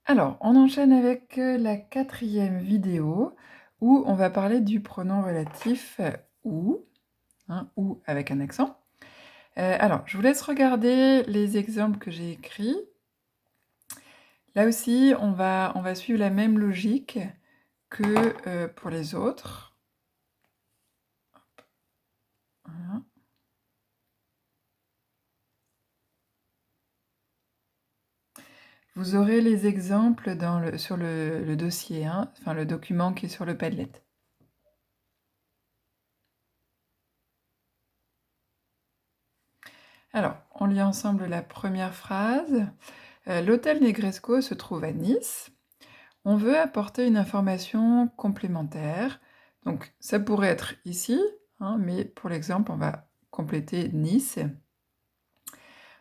Alors, on enchaîne avec, la 4e vidéo où on va parler du pronom relatif, ou, hein, ou avec un accent. Alors, je vous laisse regarder les exemples que j'ai écrits. Là aussi, on va suivre la même logique que, pour les autres. Voilà. Vous aurez les exemples sur le dossier, hein, enfin le document qui est sur le Padlet. Alors, on lit ensemble la première phrase. L'hôtel Negresco se trouve à Nice. On veut apporter une information complémentaire. Donc ça pourrait être ici, hein, mais pour l'exemple, on va compléter Nice.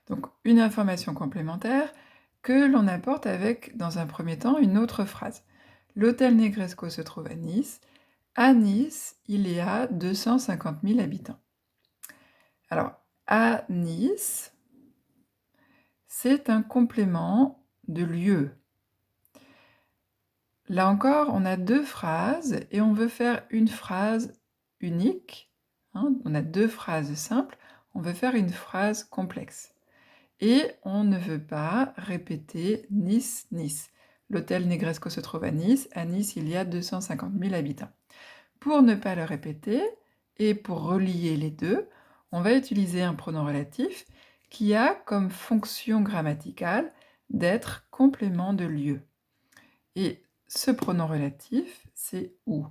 Donc une information complémentaire que l'on apporte avec, dans un premier temps, une autre phrase. L'hôtel Negresco se trouve à Nice. À Nice, il y a 250 000 habitants. Alors, à Nice, c'est un complément de lieu. Là encore, on a deux phrases et on veut faire une phrase unique. Hein, on a deux phrases simples, on veut faire une phrase complexe. Et on ne veut pas répéter Nice, Nice. L'hôtel Negresco se trouve à Nice. À Nice, il y a 250 000 habitants. Pour ne pas le répéter et pour relier les deux, on va utiliser un pronom relatif qui a comme fonction grammaticale d'être complément de lieu. Et ce pronom relatif, c'est où.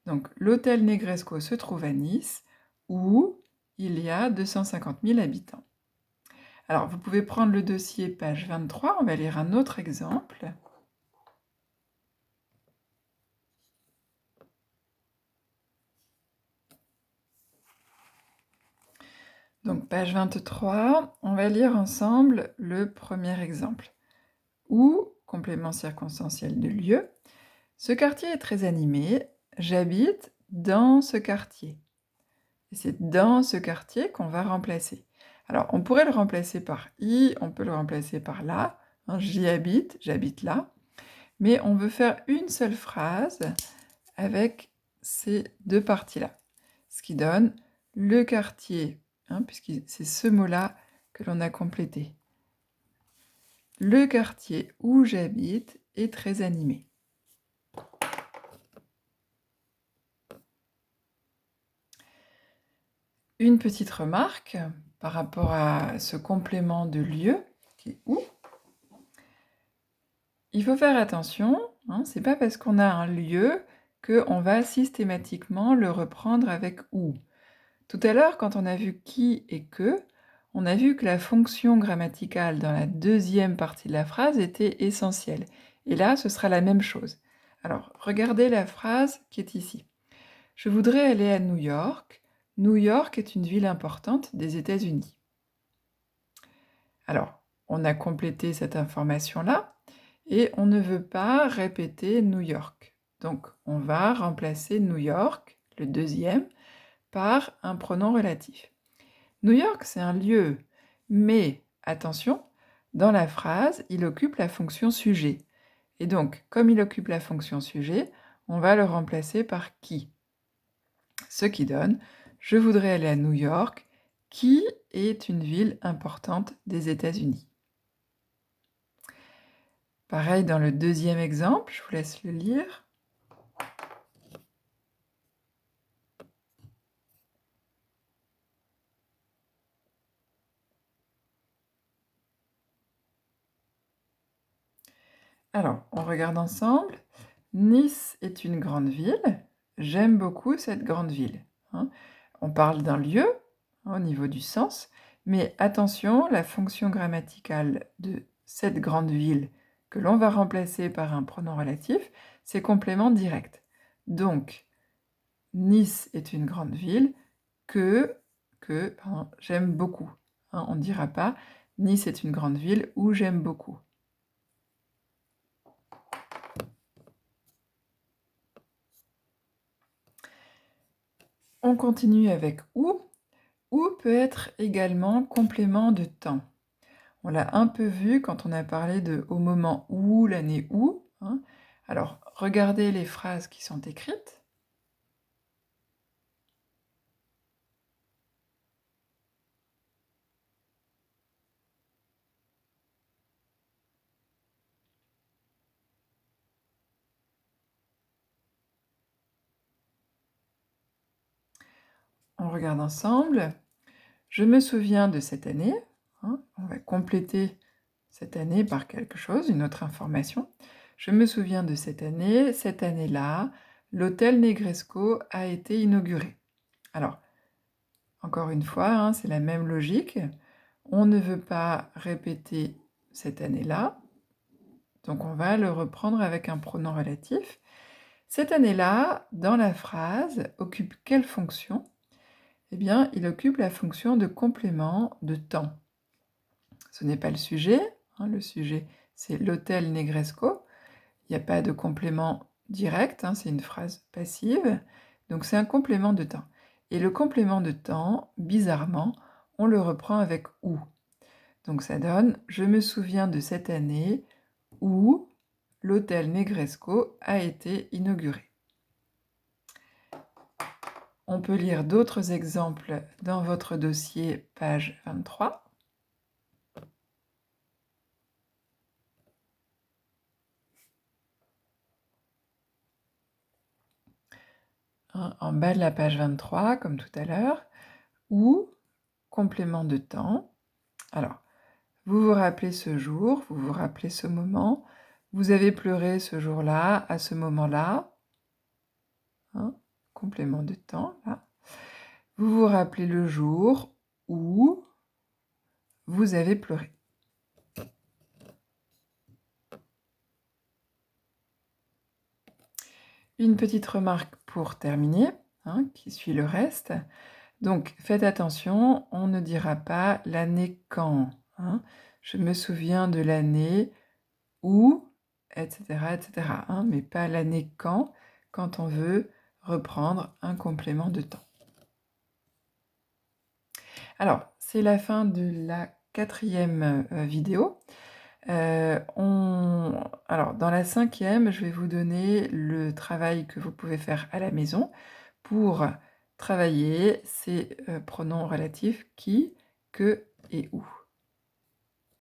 Donc, l'hôtel Negresco se trouve à Nice, où il y a 250 000 habitants. Alors, vous pouvez prendre le dossier page 23, on va lire un autre exemple. Donc, page 23, on va lire ensemble le premier exemple. Où, complément circonstanciel de lieu, ce quartier est très animé, j'habite dans ce quartier. Et c'est dans ce quartier qu'on va remplacer. Alors, on pourrait le remplacer par I, on peut le remplacer par là. Hein, j'y habite, j'habite là. Mais on veut faire une seule phrase avec ces deux parties-là. Ce qui donne le quartier, hein, puisque c'est ce mot-là que l'on a complété. Le quartier où j'habite est très animé. Une petite remarque par rapport à ce complément de lieu, qui est où. Il faut faire attention, hein, c'est pas parce qu'on a un lieu qu'on va systématiquement le reprendre avec où. Tout à l'heure, quand on a vu qui et que, on a vu que la fonction grammaticale dans la deuxième partie de la phrase était essentielle. Et là, ce sera la même chose. Alors, regardez la phrase qui est ici. Je voudrais aller à New York. New York est une ville importante des États-Unis. Alors, on a complété cette information-là et on ne veut pas répéter New York. Donc, on va remplacer New York, le deuxième, par un pronom relatif. New York, c'est un lieu, mais attention, dans la phrase, il occupe la fonction sujet. Et donc, comme il occupe la fonction sujet, on va le remplacer par qui. Ce qui donne « Je voudrais aller à New York, qui est une ville importante des États-Unis ». Pareil dans le deuxième exemple, je vous laisse le lire. Alors, on regarde ensemble. Nice est une grande ville. J'aime beaucoup cette grande ville. Hein. On parle d'un lieu, hein, au niveau du sens, mais attention, la fonction grammaticale de cette grande ville que l'on va remplacer par un pronom relatif, c'est complément direct. Donc, Nice est une grande ville que j'aime beaucoup. Hein, on ne dira pas Nice est une grande ville où j'aime beaucoup. On continue avec où. Où peut être également complément de temps. On l'a un peu vu quand on a parlé de au moment où, l'année où, hein. Alors, regardez les phrases qui sont écrites. On regarde ensemble. Je me souviens de cette année, hein, on va compléter cette année par quelque chose, une autre information. Je me souviens de cette année-là, l'hôtel Negresco a été inauguré. Alors, encore une fois, hein, c'est la même logique. On ne veut pas répéter cette année-là, donc on va le reprendre avec un pronom relatif. Cette année-là, dans la phrase, occupe quelle fonction? Eh bien, il occupe la fonction de complément de temps. Ce n'est pas le sujet, hein, le sujet c'est l'hôtel Negresco. Il n'y a pas de complément direct, hein, c'est une phrase passive, donc c'est un complément de temps. Et le complément de temps, bizarrement, on le reprend avec où. Donc ça donne « Je me souviens de cette année où l'hôtel Negresco a été inauguré ». On peut lire d'autres exemples dans votre dossier, page 23. Hein, en bas de la page 23, comme tout à l'heure, ou complément de temps. Alors, vous vous rappelez ce jour, vous vous rappelez ce moment, vous avez pleuré ce jour-là, à ce moment-là, hein, complément de temps, là. Vous vous rappelez le jour où vous avez pleuré. Une petite remarque pour terminer, hein, qui suit le reste. Donc, faites attention, on ne dira pas l'année quand, hein. Je me souviens de l'année où, etc., etc., hein, mais pas l'année quand on veut reprendre un complément de temps. Alors, c'est la fin de la 4e vidéo. Alors, dans la 5e, je vais vous donner le travail que vous pouvez faire à la maison pour travailler ces pronoms relatifs qui, que et où.